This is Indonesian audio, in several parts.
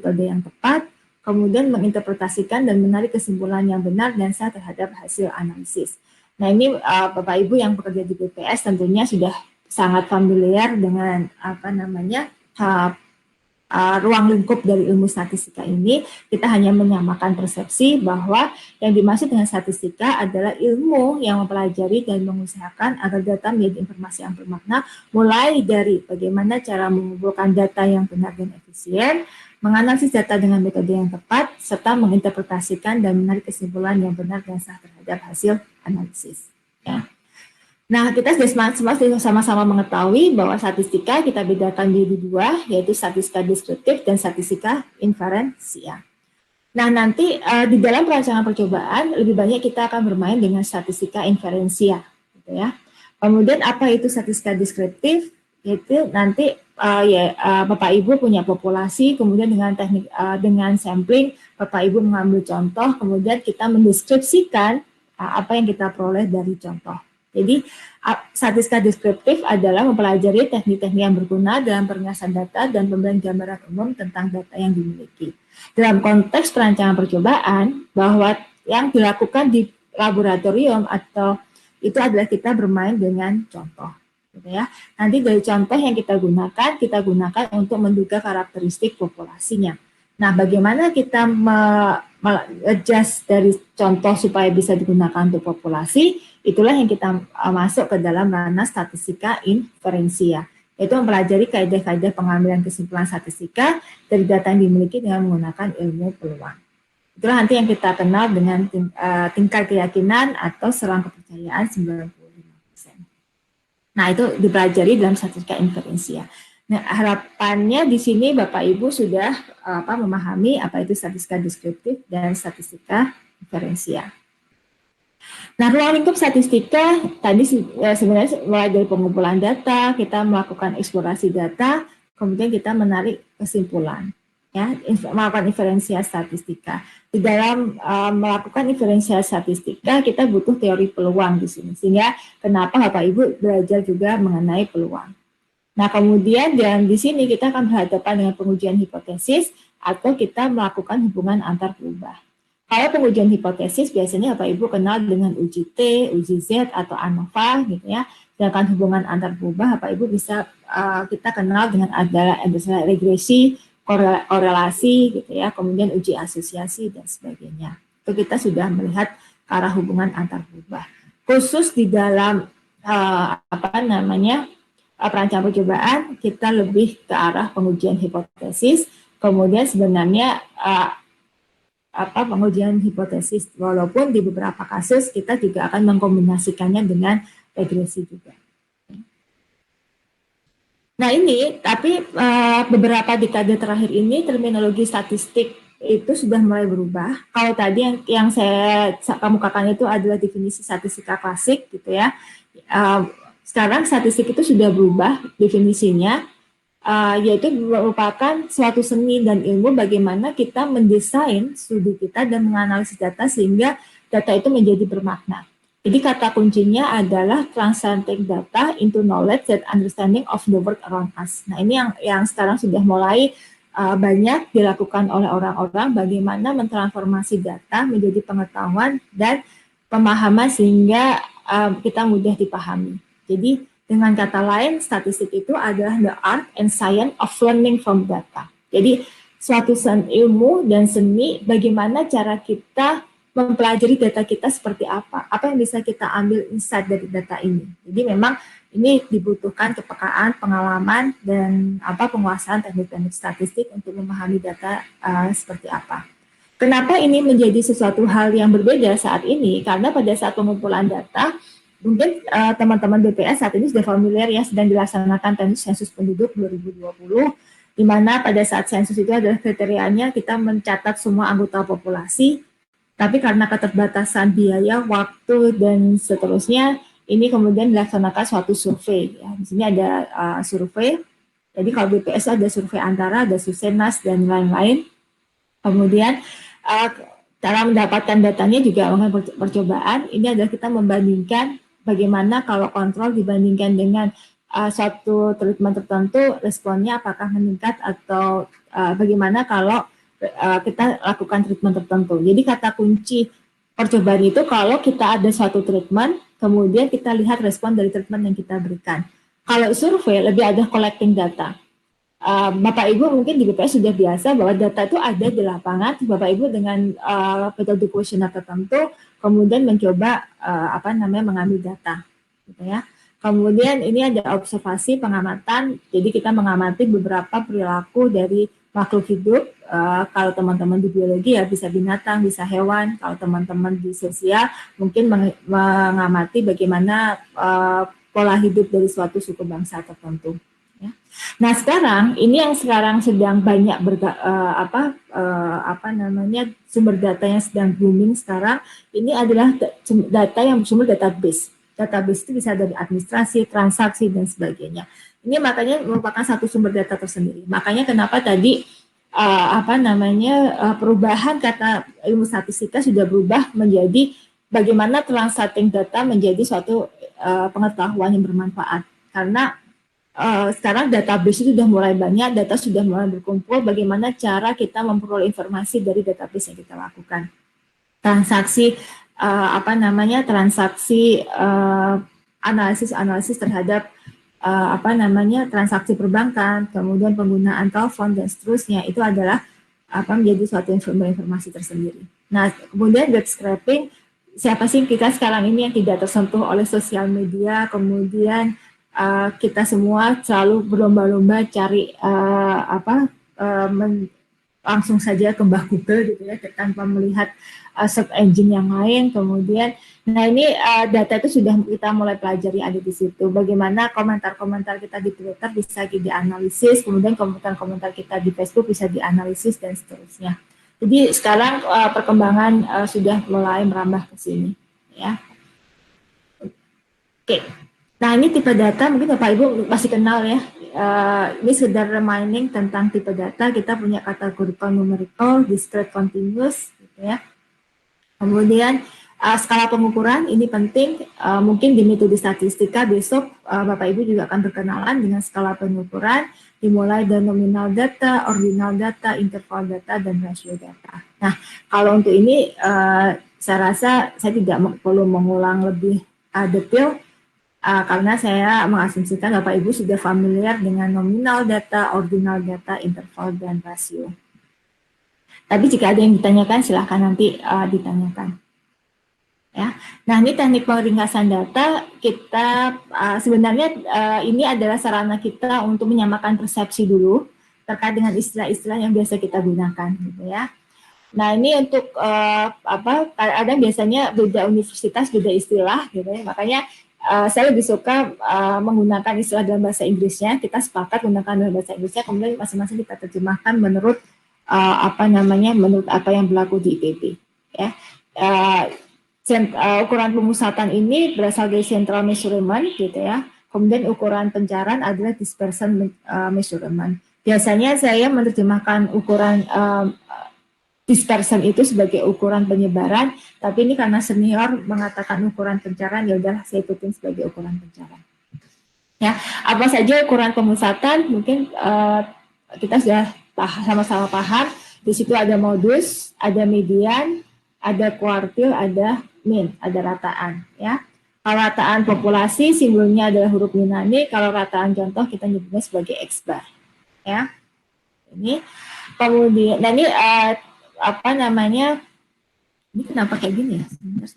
metode yang tepat, kemudian menginterpretasikan dan menarik kesimpulan yang benar dan sah terhadap hasil analisis. Nah, ini Bapak Ibu yang bekerja di BPS tentunya sudah sangat familiar dengan ruang lingkup dari ilmu statistika ini. Kita hanya menyamakan persepsi bahwa yang dimaksud dengan statistika adalah ilmu yang mempelajari dan mengusahakan agar data menjadi informasi yang bermakna, mulai dari bagaimana cara mengumpulkan data yang benar dan efisien, menganalisis data dengan metode yang tepat, serta menginterpretasikan dan menarik kesimpulan yang benar dan sah terhadap hasil analisis. Ya. Nah, kita sudah sama-sama mengetahui bahwa statistika kita bedakan menjadi dua, yaitu statistika deskriptif dan statistika inferensia. Nah, nanti di dalam perancangan percobaan lebih banyak kita akan bermain dengan statistika inferensia, gitu ya. Kemudian apa itu statistika deskriptif? Itu nanti Bapak Ibu punya populasi, kemudian dengan teknik dengan sampling, Bapak Ibu mengambil contoh, kemudian kita mendeskripsikan apa yang kita peroleh dari contoh. Jadi statistika deskriptif adalah mempelajari teknik-teknik yang berguna dalam pengawasan data dan pemberian gambaran umum tentang data yang dimiliki. Dalam konteks perancangan percobaan, bahwa yang dilakukan di laboratorium atau itu adalah kita bermain dengan contoh, gitu ya. Nanti dari contoh yang kita gunakan untuk menduga karakteristik populasinya. Nah, bagaimana kita adjust dari contoh supaya bisa digunakan untuk populasi? Itulah yang kita masuk ke dalam ranah statistika inferensia, yaitu mempelajari kaidah-kaidah pengambilan kesimpulan statistika dari data yang dimiliki dengan menggunakan ilmu peluang. Itulah nanti yang kita kenal dengan tingkat keyakinan atau selang kepercayaan 95%. Nah, itu dipelajari dalam statistika inferensia. Nah, harapannya di sini Bapak Ibu sudah memahami apa itu statistika deskriptif dan statistika inferensia. Nah, ruang lingkup statistika tadi sebenarnya mulai dari pengumpulan data, kita melakukan eksplorasi data, kemudian kita menarik kesimpulan, ya, melakukan inferensia statistika. Di dalam melakukan inferensia statistika, kita butuh teori peluang di sini, sehingga kenapa Bapak Ibu belajar juga mengenai peluang. Nah, kemudian dan di sini kita akan berhadapan dengan pengujian hipotesis atau kita melakukan hubungan antar berubah. Kalau pengujian hipotesis biasanya Bapak Ibu kenal dengan uji T, uji Z atau ANOVA gitu ya. Sedangkan hubungan antar berubah Bapak Ibu bisa kita kenal dengan ada regresi, korelasi gitu ya, kemudian uji asosiasi dan sebagainya. Itu kita sudah melihat ke arah hubungan antar berubah. Khusus di dalam perancangan percobaan kita lebih ke arah pengujian hipotesis. Kemudian sebenarnya pengujian hipotesis, walaupun di beberapa kasus kita juga akan mengkombinasikannya dengan regresi juga. Nah ini, tapi beberapa dekade terakhir ini terminologi statistik itu sudah mulai berubah. Kalau tadi yang saya kemukakan itu adalah definisi statistika klasik gitu ya. Sekarang statistik itu sudah berubah definisinya, yaitu merupakan suatu seni dan ilmu bagaimana kita mendesain studi kita dan menganalisis data sehingga data itu menjadi bermakna. Jadi kata kuncinya adalah translating data into knowledge and understanding of the world around us. Nah ini yang sekarang sudah mulai banyak dilakukan oleh orang-orang, bagaimana mentransformasi data menjadi pengetahuan dan pemahaman sehingga kita mudah dipahami. Jadi dengan kata lain, statistik itu adalah the art and science of learning from data. Jadi suatu ilmu dan seni bagaimana cara kita mempelajari data kita seperti apa yang bisa kita ambil insight dari data ini. Jadi memang ini dibutuhkan kepekaan, pengalaman, dan penguasaan teknik-teknik statistik untuk memahami data seperti apa. Kenapa ini menjadi sesuatu hal yang berbeda saat ini? Karena pada saat pengumpulan data, mungkin teman-teman BPS saat ini sudah familiar ya, sedang dilaksanakan sensus penduduk 2020, di mana pada saat sensus itu adalah kriterianya kita mencatat semua anggota populasi, tapi karena keterbatasan biaya, waktu, dan seterusnya, ini kemudian dilaksanakan suatu survei. Ya. Di sini ada survei, jadi kalau BPS ada survei antara, ada Susenas, dan lain-lain. Kemudian cara mendapatkan datanya juga mengenai percobaan, ini adalah kita membandingkan bagaimana kalau kontrol dibandingkan dengan suatu treatment tertentu, responnya apakah meningkat atau bagaimana kalau kita lakukan treatment tertentu. Jadi kata kunci percobaan itu kalau kita ada suatu treatment, kemudian kita lihat respon dari treatment yang kita berikan. Kalau survei lebih ada collecting data. Bapak Ibu mungkin di BPS sudah biasa bahwa data itu ada di lapangan. Bapak Ibu dengan metode kuesioner tertentu, kemudian mencoba mengambil data, gitu ya. Kemudian ini ada observasi pengamatan, jadi kita mengamati beberapa perilaku dari makhluk hidup. Kalau teman-teman di biologi ya bisa binatang, bisa hewan. Kalau teman-teman di sosial mungkin mengamati bagaimana pola hidup dari suatu suku bangsa tertentu. Ya. Nah sekarang ini yang sekarang sedang banyak sumber data yang sedang booming sekarang ini adalah data yang bersumber database. Database itu bisa dari administrasi, transaksi dan sebagainya. Ini makanya merupakan satu sumber data tersendiri. Makanya kenapa tadi perubahan kata ilmu statistika sudah berubah menjadi bagaimana translating data menjadi suatu pengetahuan yang bermanfaat. Karena sekarang database itu sudah mulai banyak, data sudah mulai berkumpul, bagaimana cara kita memperoleh informasi dari database yang kita lakukan. Transaksi analisis terhadap transaksi perbankan, kemudian penggunaan telepon dan seterusnya, itu adalah menjadi suatu informasi tersendiri. Nah, kemudian web scraping, siapa sih kita sekarang ini yang tidak tersentuh oleh sosial media, kemudian kita semua selalu berlomba-lomba cari langsung saja ke Mbah Google gitu ya, tanpa melihat search engine yang lain. Kemudian, nah ini data itu sudah kita mulai pelajari ada di situ. Bagaimana komentar-komentar kita di Twitter bisa dianalisis, kemudian komentar-komentar kita di Facebook bisa dianalisis dan seterusnya. Jadi sekarang perkembangan sudah mulai merambah ke sini, ya. Oke. Nah ini tipe data mungkin Bapak Ibu masih kenal ya. Ini sekedar reminding tentang tipe data. Kita punya kategorical, numerical, discrete, continuous, gitu ya. Kemudian skala pengukuran ini penting. Mungkin di metode statistika besok Bapak Ibu juga akan berkenalan dengan skala pengukuran. Dimulai dari nominal data, ordinal data, interval data, dan ratio data. Nah kalau untuk ini saya rasa saya tidak perlu mengulang lebih detail. Karena saya mengasumsikan Bapak Ibu sudah familiar dengan nominal data, ordinal data, interval, dan rasio. Tapi jika ada yang ditanyakan, silahkan nanti ditanyakan. Ya. Nah ini teknik peringkasan data, kita sebenarnya ini adalah sarana kita untuk menyamakan persepsi dulu terkait dengan istilah-istilah yang biasa kita gunakan, gitu ya. Nah ini untuk ada biasanya beda universitas, beda istilah, gitu ya. Makanya saya lebih suka menggunakan istilah dalam bahasa Inggrisnya. Kita sepakat menggunakan dalam bahasa Inggrisnya, kemudian masing-masing kita terjemahkan menurut menurut apa yang berlaku di IPB. Ya. Ukuran pemusatan ini berasal dari central measurement, gitu ya. Kemudian ukuran pencarian adalah dispersion measurement. Biasanya saya menerjemahkan ukuran dispersion itu sebagai ukuran penyebaran, tapi ini karena senior mengatakan ukuran pencarian, ya udahlah saya ikutin sebagai ukuran pencarian. Ya, apa saja ukuran pemusatan? Mungkin kita sudah sama-sama paham. Di situ ada modus, ada median, ada kuartil, ada mean, ada rataan. Ya, kalau rataan populasi simbolnya adalah huruf Yunani. Kalau rataan contoh kita nyebutnya sebagai X bar. Ya, ini kemudian, nah ini ini kenapa kayak gini ya? Sebentar.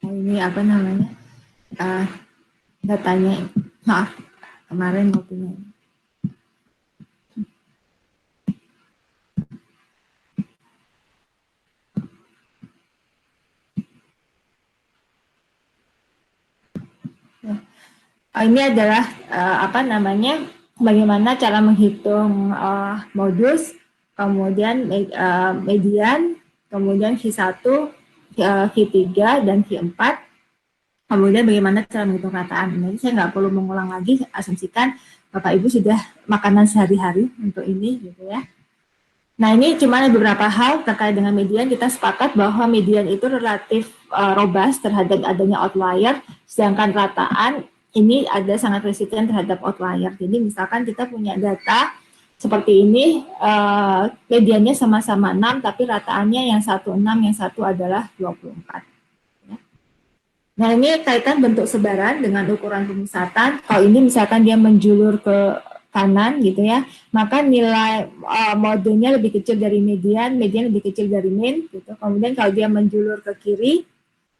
Nah, ini datanya, maaf, kemarin mau punya. Ini adalah bagaimana cara menghitung modus, kemudian median, kemudian Q1, Q3, dan Q4. Kemudian bagaimana cara menghitung rataan. Jadi saya nggak perlu mengulang lagi, asumsikan Bapak Ibu sudah makanan sehari-hari untuk ini gitu ya. Nah ini cuma ada beberapa hal terkait dengan median. Kita sepakat bahwa median itu relatif robust terhadap adanya outlier, sedangkan rataan ini ada sangat resisten terhadap outlier. Jadi misalkan kita punya data seperti ini, mediannya sama-sama 6, tapi rataannya yang satu 6, yang satu adalah 24. Nah ini kaitan bentuk sebaran dengan ukuran pemusatan. Kalau ini misalkan dia menjulur ke kanan gitu ya, maka nilai modenya lebih kecil dari median, median lebih kecil dari min gitu. Kemudian kalau dia menjulur ke kiri,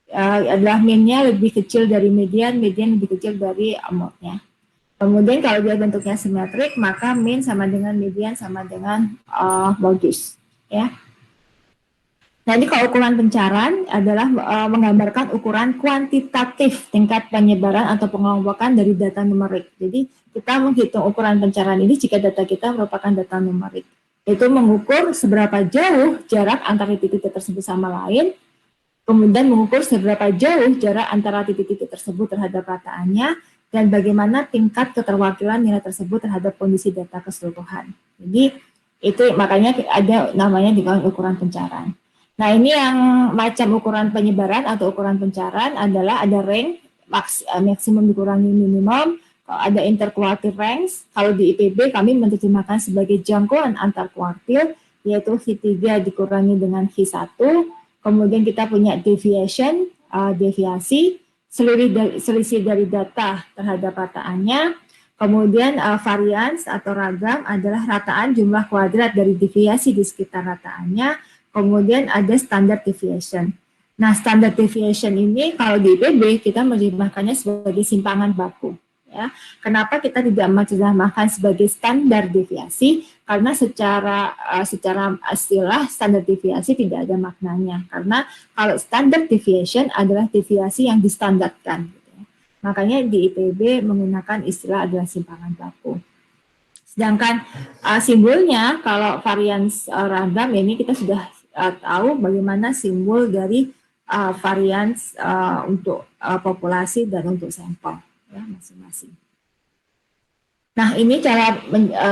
adalah minnya lebih kecil dari median, median lebih kecil dari modnya. Kemudian kalau dia bentuknya simetrik, maka min sama dengan median sama dengan modus ya. Nah, ini kalau ukuran pencarian adalah menggambarkan ukuran kuantitatif tingkat penyebaran atau pengelompokan dari data numerik. Jadi, kita menghitung ukuran pencarian ini jika data kita merupakan data numerik. Itu mengukur seberapa jauh jarak antara titik-titik tersebut sama lain, kemudian mengukur seberapa jauh jarak antara titik-titik tersebut terhadap rataannya, dan bagaimana tingkat keterwakilan nilai tersebut terhadap kondisi data keseluruhan. Jadi, itu makanya ada namanya di ukuran pencarian. Nah, ini yang macam ukuran penyebaran atau ukuran pencarian adalah ada range, maksimum dikurangi minimum, ada interquartile range. Kalau di IPB kami menerjemahkan sebagai jangkauan antar kuartil, yaitu H3 dikurangi dengan H1. Kemudian kita punya deviation, deviasi, selisih dari data terhadap rataannya. Kemudian variance atau ragam adalah rataan jumlah kuadrat dari deviasi di sekitar rataannya. Kemudian ada standard deviation. Nah, standard deviation ini kalau di IPB kita menerjemahkannya sebagai simpangan baku. Ya. Kenapa kita tidak menerjemahkan sebagai standar deviasi? Karena secara istilah standar deviasi tidak ada maknanya. Karena kalau standard deviation adalah deviasi yang distandarkan. Gitu ya. Makanya di IPB menggunakan istilah adalah simpangan baku. Sedangkan simbolnya kalau varians ragam ini kita sudah tahu bagaimana simbol dari varians untuk populasi dan untuk sampel ya masing-masing. Nah ini cara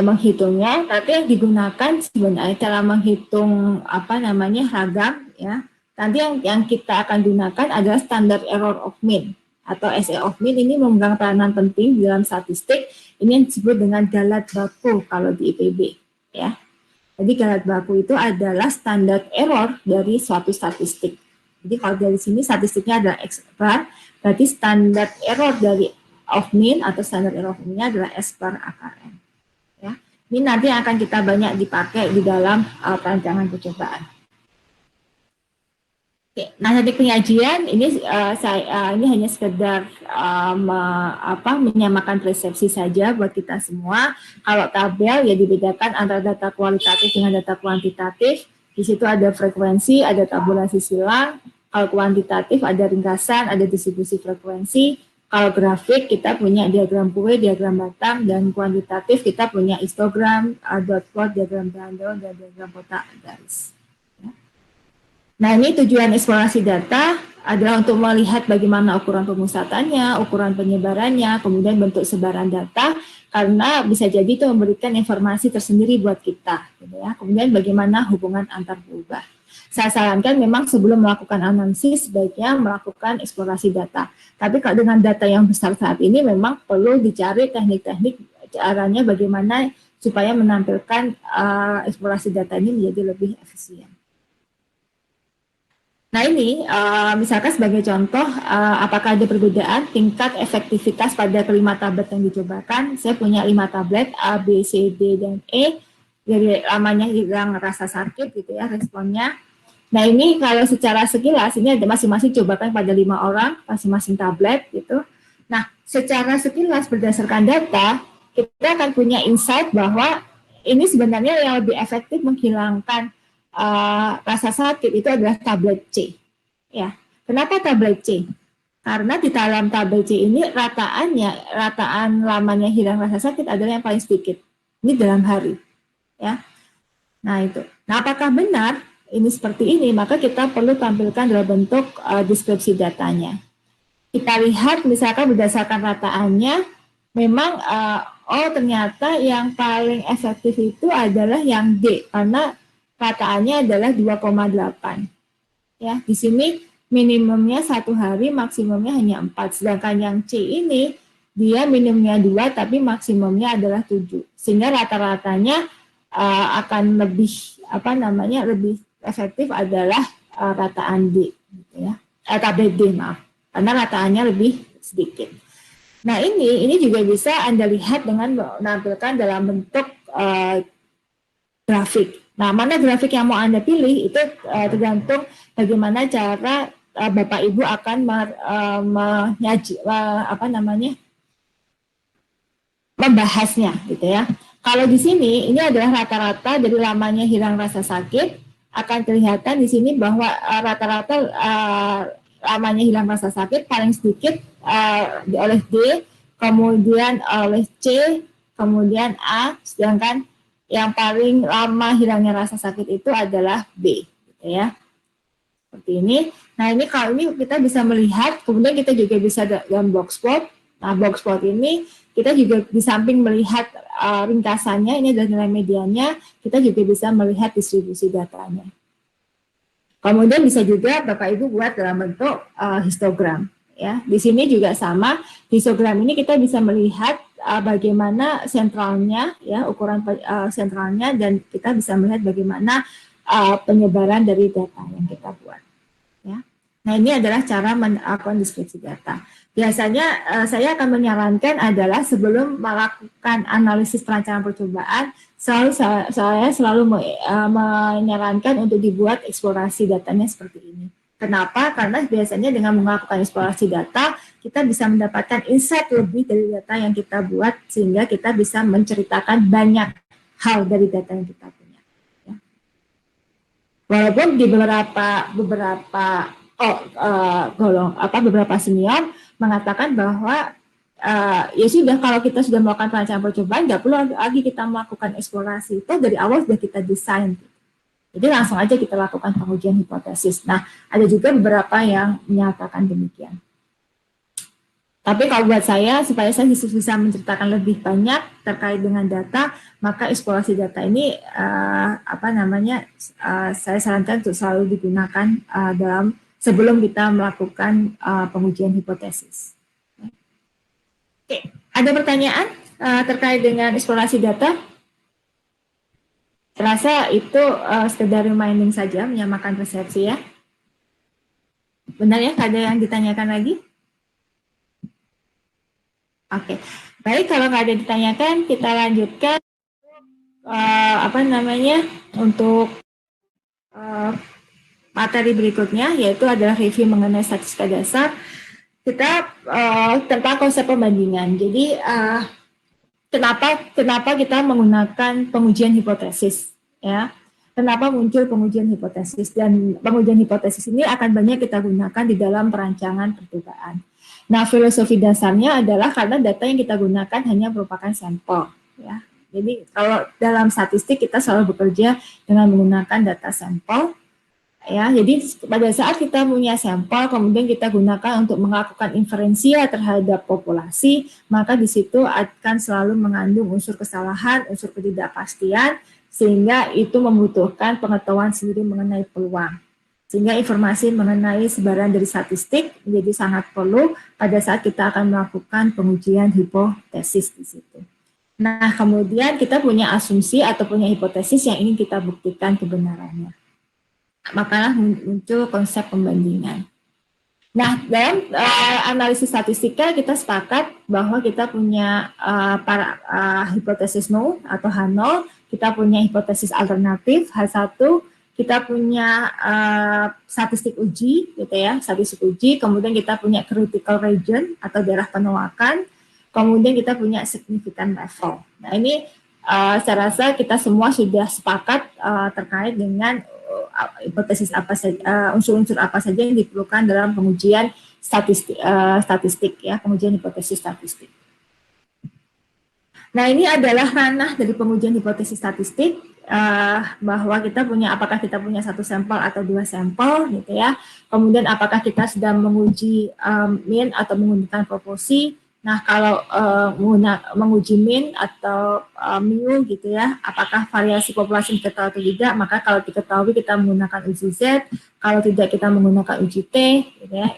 menghitungnya, tapi yang digunakan sebenarnya cara menghitung ragam ya. Nanti yang kita akan gunakan adalah standard error of mean atau SA of mean. Ini memegang peranan penting di dalam statistik. Ini yang disebut dengan galat baku kalau di IPB ya. Jadi galat baku itu adalah standar error dari suatu statistik. Jadi kalau dari sini statistiknya adalah X bar, berarti standar error dari of mean atau standar error of mean adalah S bar akar N. Ya. Ini nanti akan kita banyak dipakai di dalam perancangan percobaan. Oke, nah nanti penyajian ini ini hanya sekedar menyamakan persepsi saja buat kita semua. Kalau tabel ya dibedakan antara data kualitatif dengan data kuantitatif. Di situ ada frekuensi, ada tabulasi silang. Kalau kuantitatif ada ringkasan, ada distribusi frekuensi. Kalau grafik kita punya diagram kue, diagram batang, dan kuantitatif kita punya histogram, dot plot, diagram bundle, dan diagram kotak garis. Nah, ini tujuan eksplorasi data adalah untuk melihat bagaimana ukuran pemusatannya, ukuran penyebarannya, kemudian bentuk sebaran data, karena bisa jadi itu memberikan informasi tersendiri buat kita. Gitu ya. Kemudian bagaimana hubungan antar berubah. Saya sarankan memang sebelum melakukan analisis, sebaiknya melakukan eksplorasi data. Tapi kalau dengan data yang besar saat ini, memang perlu dicari teknik-teknik caranya bagaimana supaya menampilkan eksplorasi data ini menjadi lebih efisien. Nah ini misalkan sebagai contoh apakah ada perbedaan tingkat efektivitas pada kelima tablet yang dicobakan. Saya punya 5 tablet A, B, C, D, dan E. Jadi lamanya hilang rasa sakit gitu ya responnya. Nah ini kalau secara sekilas ini ada masing-masing cobakan pada 5 orang masing-masing tablet gitu. Nah secara sekilas berdasarkan data kita akan punya insight bahwa ini sebenarnya yang lebih efektif menghilangkan rasa sakit itu adalah tablet C. Ya, kenapa tablet C? Karena di dalam tablet C ini rataan lamanya hilang rasa sakit adalah yang paling sedikit. Ini dalam hari. Ya. Nah itu. Nah apakah benar ini seperti ini? Maka kita perlu tampilkan dalam bentuk deskripsi datanya. kita lihat misalkan berdasarkan rataannya, memang ternyata yang paling efektif itu adalah yang D, karena rataannya adalah 2,8. Ya, di sini minimumnya 1 hari, maksimumnya hanya 4. Sedangkan yang C ini dia minimumnya 2 tapi maksimumnya adalah 7. Sehingga rata-ratanya akan lebih lebih efektif adalah rataan D gitu ya. D, maaf. Karena rataannya lebih sedikit. Nah, ini juga bisa Anda lihat dengan menampilkan dalam bentuk grafik. Nah, mana grafik yang mau Anda pilih itu tergantung bagaimana cara Bapak Ibu akan membahasnya gitu ya. Kalau di sini ini adalah rata-rata dari lamanya hilang rasa sakit, akan kelihatan di sini bahwa rata-rata lamanya hilang rasa sakit paling sedikit oleh D, kemudian oleh C, kemudian A, sedangkan yang paling lama hilangnya rasa sakit itu adalah B, gitu ya. Seperti ini. Nah, ini kalau ini kita bisa melihat, kemudian kita juga bisa dalam box plot. Nah, box plot ini kita juga di samping melihat ringkasannya, ini adalah nilai mediannya, kita juga bisa melihat distribusi datanya. Kemudian bisa juga Bapak Ibu buat dalam bentuk histogram. Ya, di sini juga sama. Histogram ini kita bisa melihat bagaimana sentralnya, ya ukuran sentralnya, dan kita bisa melihat bagaimana penyebaran dari data yang kita buat. Ya. Nah, ini adalah cara melakukan deskripsi data. Biasanya saya akan menyarankan adalah sebelum melakukan analisis perancangan percobaan, saya selalu menyarankan untuk dibuat eksplorasi datanya seperti ini. Kenapa? Karena biasanya dengan melakukan eksplorasi data, kita bisa mendapatkan insight lebih dari data yang kita buat, sehingga kita bisa menceritakan banyak hal dari data yang kita punya. Ya. Walaupun di beberapa senior mengatakan bahwa ya sudah, kalau kita sudah melakukan perancangan percobaan, nggak perlu lagi kita melakukan eksplorasi, itu dari awal sudah kita desain. Jadi langsung aja kita lakukan pengujian hipotesis. Nah, ada juga beberapa yang menyatakan demikian. Tapi kalau buat saya, supaya saya bisa menceritakan lebih banyak terkait dengan data, maka eksplorasi data ini saya sarankan untuk selalu digunakan dalam sebelum kita melakukan pengujian hipotesis. Oke, ada pertanyaan terkait dengan eksplorasi data? Terasa itu sekedar reminding saja, menyamakan persepsi ya. Benar ya, ada yang ditanyakan lagi? Oke, baik, kalau nggak ada ditanyakan, kita lanjutkan untuk materi berikutnya, yaitu adalah review mengenai statistika dasar. Kita tentang konsep pembandingan. Jadi kenapa kita menggunakan pengujian hipotesis, ya? Kenapa muncul pengujian hipotesis, dan pengujian hipotesis ini akan banyak kita gunakan di dalam perancangan percobaan. Nah, filosofi dasarnya adalah karena data yang kita gunakan hanya merupakan sampel, ya. Jadi kalau dalam statistik kita selalu bekerja dengan menggunakan data sampel. Ya, jadi pada saat kita punya sampel, kemudian kita gunakan untuk melakukan inferensia terhadap populasi, maka di situ akan selalu mengandung unsur kesalahan, unsur ketidakpastian, sehingga itu membutuhkan pengetahuan sendiri mengenai peluang. Sehingga informasi mengenai sebaran dari statistik menjadi sangat perlu pada saat kita akan melakukan pengujian hipotesis di situ. Nah, kemudian kita punya asumsi atau punya hipotesis yang ingin kita buktikan kebenarannya. Maka muncul konsep pembandingan. Nah, dalam analisis statistika kita sepakat bahwa kita punya hipotesis null atau H0, kita punya hipotesis alternatif H1, kita punya statistik uji, gitu ya, statistik uji, kemudian kita punya critical region atau daerah penolakan, kemudian kita punya significant level. Nah, ini saya rasa kita semua sudah sepakat terkait dengan hipotesis apa saja, unsur-unsur apa saja yang diperlukan dalam pengujian statistik ya, pengujian hipotesis statistik. Nah, ini adalah ranah dari pengujian hipotesis statistik, bahwa apakah kita punya satu sampel atau dua sampel gitu ya. Kemudian apakah kita sedang menguji mean atau menggunakan proporsi. Nah, kalau menguji mean atau mu gitu ya, apakah variasi populasi diketahui atau tidak, maka kalau diketahui kita menggunakan uji Z, kalau tidak kita menggunakan uji T gitu ya.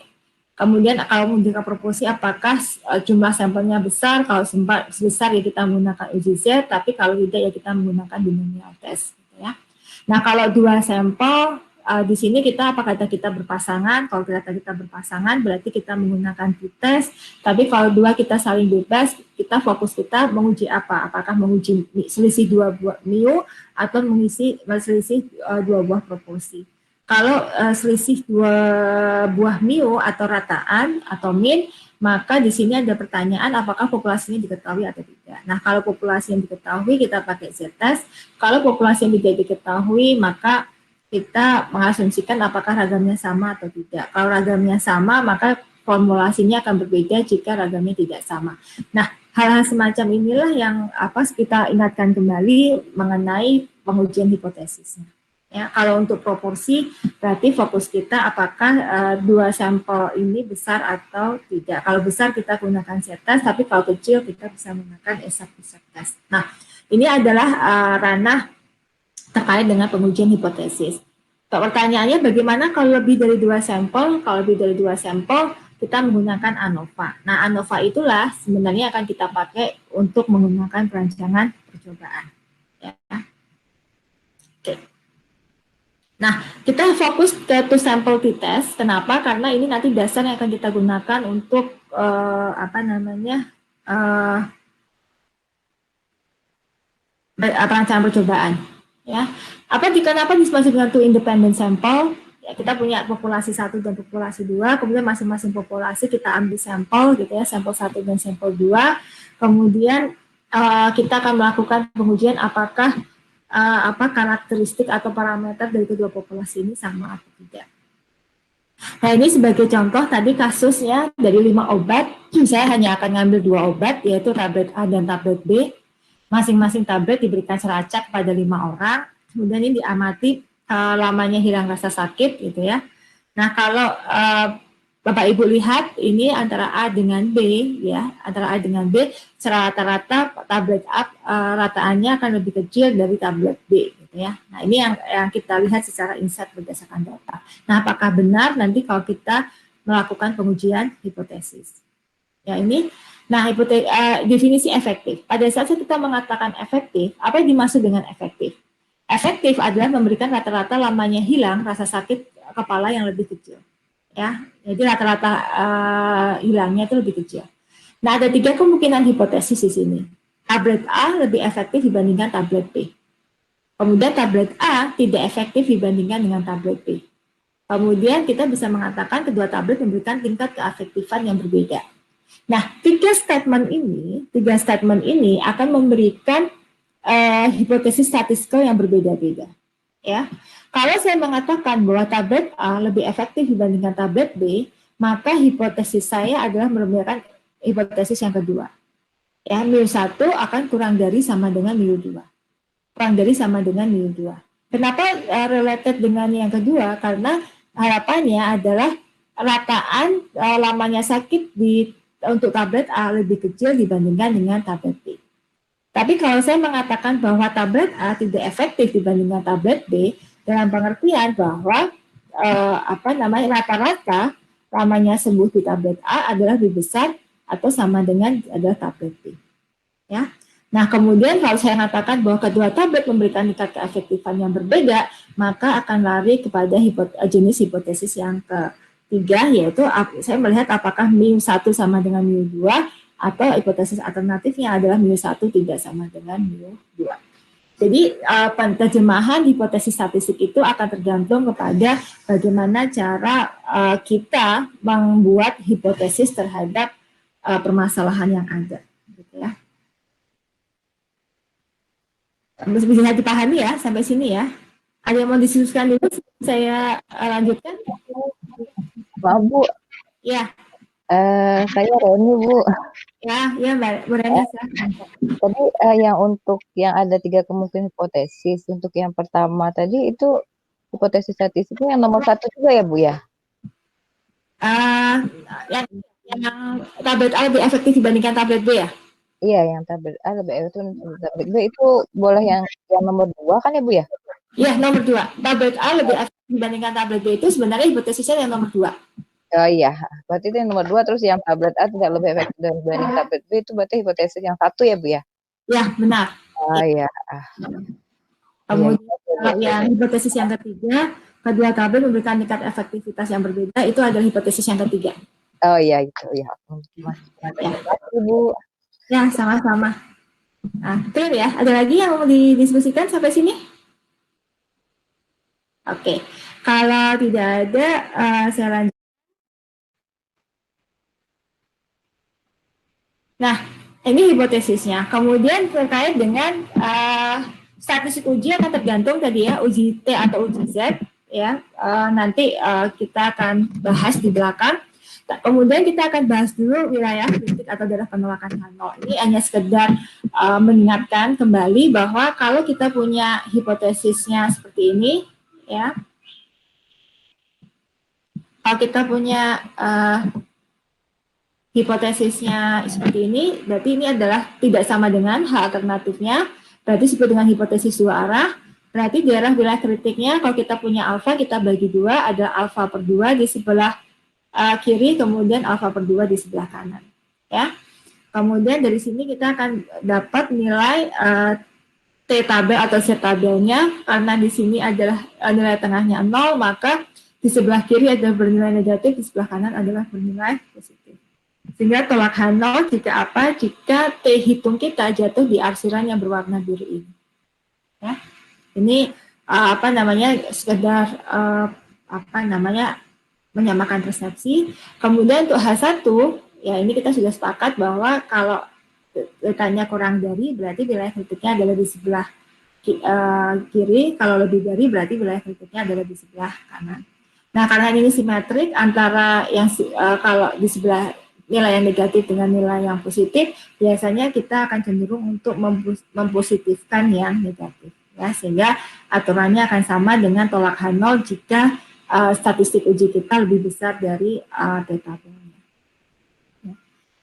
Kemudian kalau menggunakan proporsi apakah jumlah sampelnya besar, kalau besar ya kita menggunakan uji Z, tapi kalau tidak ya kita menggunakan binomial test. Gitu ya. Nah kalau dua sampel, di sini apakah kita berpasangan, kalau kita berpasangan berarti kita menggunakan t-test, tapi kalau dua kita saling bebas, kita fokus menguji apa, apakah menguji selisih dua buah mu atau selisih dua buah proporsi. Kalau selisih dua buah mu atau rataan atau mean, maka di sini ada pertanyaan apakah populasinya diketahui atau tidak. Nah, kalau populasi yang diketahui kita pakai z-test, kalau populasi yang tidak diketahui maka kita mengasumsikan apakah ragamnya sama atau tidak. Kalau ragamnya sama, maka formulasinya akan berbeda jika ragamnya tidak sama. Nah, hal-hal semacam inilah yang kita ingatkan kembali mengenai pengujian hipotesisnya. Ya, kalau untuk proporsi, berarti fokus kita apakah dua sampel ini besar atau tidak. Kalau besar kita gunakan z-test, tapi kalau kecil kita bisa menggunakan exact test. Nah, ini adalah ranah terkait dengan pengujian hipotesis. Pertanyaannya bagaimana kalau lebih dari dua sampel? Kalau lebih dari dua sampel, kita menggunakan ANOVA. Nah, ANOVA itulah sebenarnya akan kita pakai untuk menggunakan perancangan percobaan. Ya. Oke. Nah, kita fokus ke two sample t-test. Kenapa? Karena ini nanti dasar yang akan kita gunakan untuk perancangan percobaan. Ya, kenapa disebut dengan two independent sample? Ya, kita punya populasi 1 dan populasi 2, kemudian masing-masing populasi kita ambil sampel gitu ya, sampel 1 dan sampel 2. Kemudian kita akan melakukan pengujian apakah karakteristik atau parameter dari kedua populasi ini sama atau tidak. Nah, ini sebagai contoh tadi kasusnya dari 5 obat, saya hanya akan ngambil 2 obat, yaitu tablet A dan tablet B. Masing-masing tablet diberikan secara acak pada 5 orang, kemudian ini diamati lamanya hilang rasa sakit gitu ya. Nah, kalau Bapak Ibu lihat ini antara A dengan B ya, antara A dengan B secara rata-rata tablet A rataannya akan lebih kecil dari tablet B gitu ya. Nah, ini yang kita lihat secara insight berdasarkan data. Nah, apakah benar nanti kalau kita melakukan pengujian hipotesis? Ya, ini definisi efektif. Pada saat kita mengatakan efektif, apa yang dimaksud dengan efektif? Efektif adalah memberikan rata-rata lamanya hilang rasa sakit kepala yang lebih kecil. Ya, jadi rata-rata hilangnya itu lebih kecil. Nah, ada 3 kemungkinan hipotesis di sini. Tablet A lebih efektif dibandingkan tablet B. Kemudian tablet A tidak efektif dibandingkan dengan tablet B. Kemudian kita bisa mengatakan kedua tablet memberikan tingkat keefektifan yang berbeda. Nah, 3 statement ini akan memberikan hipotesis statistikal yang berbeda-beda. Ya, kalau saya mengatakan bahwa tablet A lebih efektif dibandingkan tablet B, maka hipotesis saya adalah memberikan hipotesis yang kedua. Ya, mu1 akan kurang dari sama dengan mu2. Kurang dari sama dengan mu2. Kenapa related dengan yang kedua? Karena harapannya adalah rataan lamanya sakit untuk tablet A lebih kecil dibandingkan dengan tablet B. Tapi kalau saya mengatakan bahwa tablet A tidak efektif dibandingkan tablet B, dalam pengertian bahwa rata-rata lamanya sembuh di tablet A adalah lebih besar atau sama dengan adalah tablet B. Ya. Nah, kemudian kalau saya mengatakan bahwa kedua tablet memberikan tingkat keefektifan yang berbeda, maka akan lari kepada jenis hipotesis yang ketiga, yaitu saya melihat apakah mu1 sama dengan mu2, atau hipotesis alternatifnya adalah mu1 tidak sama dengan mu2. Jadi penerjemahan hipotesis statistik itu akan tergantung kepada bagaimana cara kita membuat hipotesis terhadap permasalahan yang ada. Gitu ya. Bisa dipahami ya sampai sini ya. Ada yang mau diskusikan dulu? Saya lanjutkan. Maaf Bu. Ya. Saya Roni Bu. Ya, Mbak Rani, silahkan. Tadi yang untuk yang ada 3 kemungkinan hipotesis, untuk yang pertama tadi itu hipotesis statistiknya yang nomor 1 juga ya, Bu, ya? Uh, yang, yang tablet A lebih efektif dibandingkan tablet B ya? Iya, yang tablet A lebih efektif tablet B itu boleh yang nomor 2 kan ya, Bu, ya? Iya, nomor 2. Tablet A lebih efektif dibandingkan tablet B itu sebenarnya hipotesisnya yang nomor 2. Oh iya, berarti itu yang nomor 2, terus yang tablet A tidak lebih efektif dibanding tablet B itu berarti hipotesis yang 1 ya, Bu, ya? Ya, benar. Oh iya. Kemudian Iya. yang hipotesis yang ketiga, kedua tablet memberikan tingkat efektivitas yang berbeda, itu adalah hipotesis yang ketiga. Oh iya, itu ya. Ya, Bu. ya sama-sama. Nah, clear ya. Ada lagi yang mau didiskusikan sampai sini? Oke, kalau tidak ada, saya lanjut. Nah, ini hipotesisnya. Kemudian terkait dengan statistik uji akan tergantung tadi ya, uji T atau uji Z ya. Nanti kita akan bahas di belakang. Kemudian kita akan bahas dulu wilayah kritik atau daerah penolakan Hanno. Ini hanya sekedar mengingatkan kembali bahwa kalau kita punya hipotesisnya seperti ini, ya, kalau kita punya hipotesisnya seperti ini, berarti ini adalah tidak sama dengan hal alternatifnya, berarti disebut dengan hipotesis dua arah, berarti daerah wilayah kritiknya, kalau kita punya alfa, kita bagi dua, ada alfa per 2 di sebelah kiri, kemudian alfa per 2 di sebelah kanan. Ya. Kemudian dari sini kita akan dapat nilai T tabel atau Z tabelnya, karena di sini adalah nilai tengahnya 0, maka di sebelah kiri adalah bernilai negatif, di sebelah kanan adalah bernilai positif. Sehingga tolak H0 jika apa? Jika T hitung kita jatuh di arsiran yang berwarna biru ini. Ya. Ini apa namanya sekedar menyamakan persepsi. Kemudian untuk H1 ya ini kita sudah sepakat bahwa kalau letaknya kurang dari berarti wilayah kritiknya adalah di sebelah kiri, kalau lebih dari berarti wilayah kritiknya adalah di sebelah kanan. Nah, karena ini simetrik antara yang kalau di sebelah nilai yang negatif dengan nilai yang positif, biasanya kita akan cenderung untuk mempositifkan yang negatif. Ya, sehingga aturannya akan sama dengan tolak H0 jika statistik uji kita lebih besar dari theta.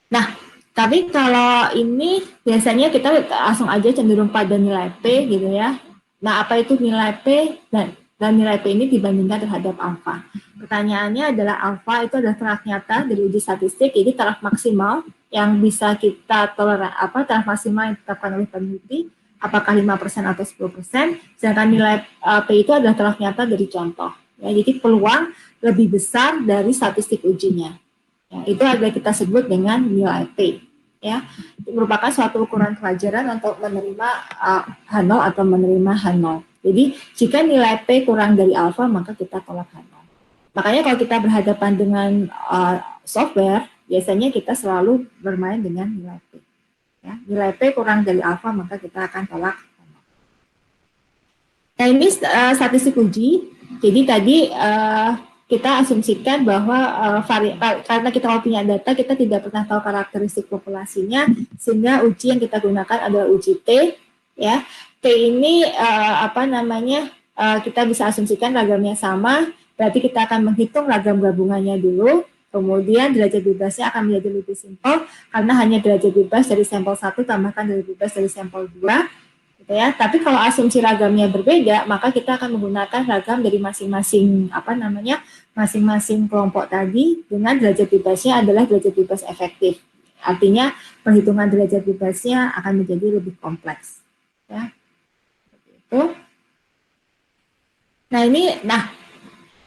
Nah, tapi kalau ini biasanya kita langsung aja cenderung pada nilai P gitu ya. Nah, apa itu nilai P dan nilai P ini dibandingkan terhadap alfa. Pertanyaannya adalah alfa itu adalah taraf nyata dari uji statistik, jadi taraf maksimal yang bisa kita taraf maksimal yang ditetapkan oleh peneliti, apakah 5% atau 10%, sedangkan nilai P itu adalah taraf nyata dari contoh. Ya, jadi peluang lebih besar dari statistik ujinya. Ya, itu ada kita sebut dengan nilai P. Ya, itu merupakan suatu ukuran pelajaran untuk menerima H0 atau menerima H0. Jadi jika nilai P kurang dari alfa maka kita tolak H0. Makanya kalau kita berhadapan dengan software, biasanya kita selalu bermain dengan nilai P. Ya, nilai P kurang dari alfa maka kita akan tolak H0. Nah ini statistik uji. Jadi tadi kita asumsikan bahwa karena kita mau punya data, kita tidak pernah tahu karakteristik populasinya, sehingga uji yang kita gunakan adalah uji T. Ya, T ini kita bisa asumsikan ragamnya sama, berarti kita akan menghitung ragam gabungannya dulu, kemudian derajat bebasnya akan menjadi lebih simpel, karena hanya derajat bebas dari sampel 1 tambahkan derajat bebas dari sampel 2. Gitu ya. Tapi kalau asumsi ragamnya berbeda, maka kita akan menggunakan ragam dari masing-masing masing-masing kelompok tadi dengan derajat bebasnya adalah derajat bebas efektif. Artinya perhitungan derajat bebasnya akan menjadi lebih kompleks. Ya. Itu. Nah,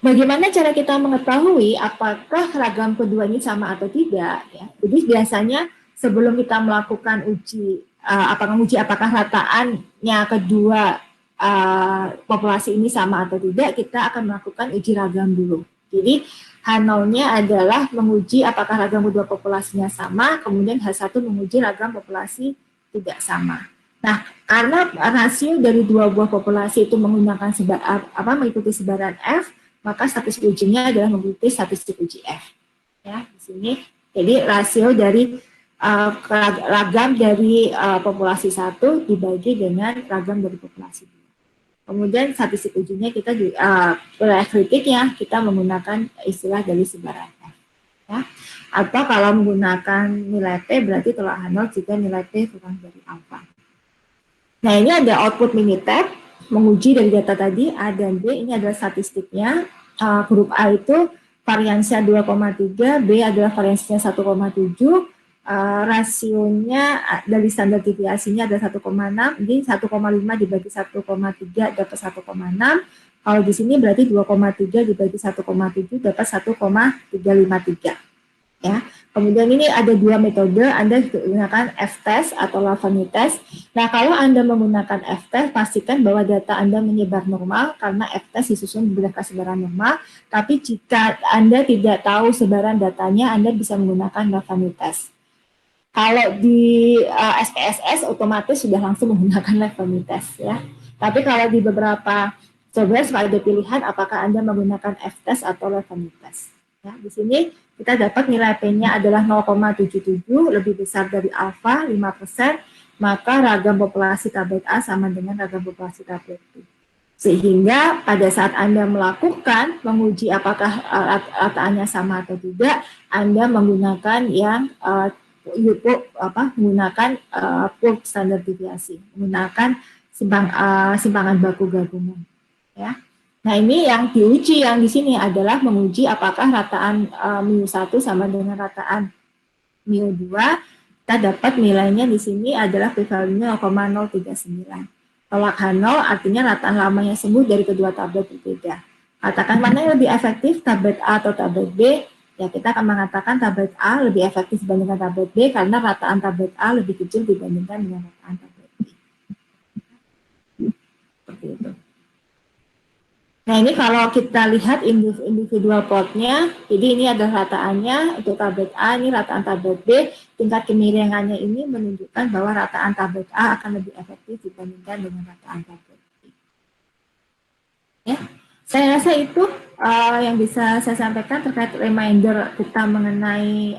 bagaimana cara kita mengetahui apakah ragam kedua ini sama atau tidak? Ya. Jadi biasanya sebelum kita melakukan uji apakah rataannya kedua populasi ini sama atau tidak, kita akan melakukan uji ragam dulu. Jadi H0-nya adalah menguji apakah ragam kedua populasinya sama, kemudian H1 menguji ragam populasi tidak sama. Nah, karena rasio dari dua buah populasi itu menggunakan mengikuti sebaran F, maka statistik ujinya adalah mengikuti statistik uji F. Ya, di sini. Jadi rasio dari ragam dari populasi 1 dibagi dengan ragam dari populasi 2. Kemudian statistik ujinya kita juga kritiknya kita menggunakan istilah dari sebaran F. Ya. Atau kalau menggunakan nilai P berarti tolak nol jika nilai P kurang dari alfa. Nah, ini ada output Minitab menguji dari data tadi A dan B. Ini adalah statistiknya. Grup A itu variansinya 2,3, B adalah variansinya 1,7, rasionya dari standar deviasinya ada 1,6, ini 1,5 dibagi 1,3 dapat 1,6. Kalau di sini berarti 2,3 dibagi 1,7 dapat 1,353. Ya. Kemudian ini ada dua metode, Anda gunakan F-test atau Lafani test. Nah, kalau Anda menggunakan F-test, pastikan bahwa data Anda menyebar normal karena F-test disusun berdasarkan sebaran normal. Tapi jika Anda tidak tahu sebaran datanya, Anda bisa menggunakan Lafani test. Kalau di SPSS otomatis sudah langsung menggunakan Lafani test ya. Tapi kalau di beberapa software ada pilihan apakah Anda menggunakan F-test atau Lafani test. Ya, di sini kita dapat nilai P-nya adalah 0,77, lebih besar dari alfa 5%, maka ragam populasi tablet A sama dengan ragam populasi tablet B. Sehingga pada saat Anda melakukan menguji apakah rataannya sama atau tidak, Anda menggunakan yang menggunakan standar deviasi, menggunakan simpangan baku gabungan, ya. Nah, ini yang diuji yang di sini adalah menguji apakah rataan mu1 sama dengan rataan mu2. Kita dapat nilainya di sini adalah p-value-nya 0,039. Tolak H0 artinya rataan lamanya sembuh dari kedua tablet berbeda. Katakan mana yang lebih efektif, tablet A atau tablet B? Ya, kita akan mengatakan tablet A lebih efektif dibandingkan tablet B karena rataan tablet A lebih kecil dibandingkan dengan rataan tablet B. Seperti itu. Nah, ini kalau kita lihat individual plotnya, jadi ini adalah rataannya untuk tablet A, ini rataan tablet B, tingkat kemiringannya ini menunjukkan bahwa rataan tablet A akan lebih efektif dibandingkan dengan rataan tablet B. Ya, saya rasa itu yang bisa saya sampaikan terkait reminder kita mengenai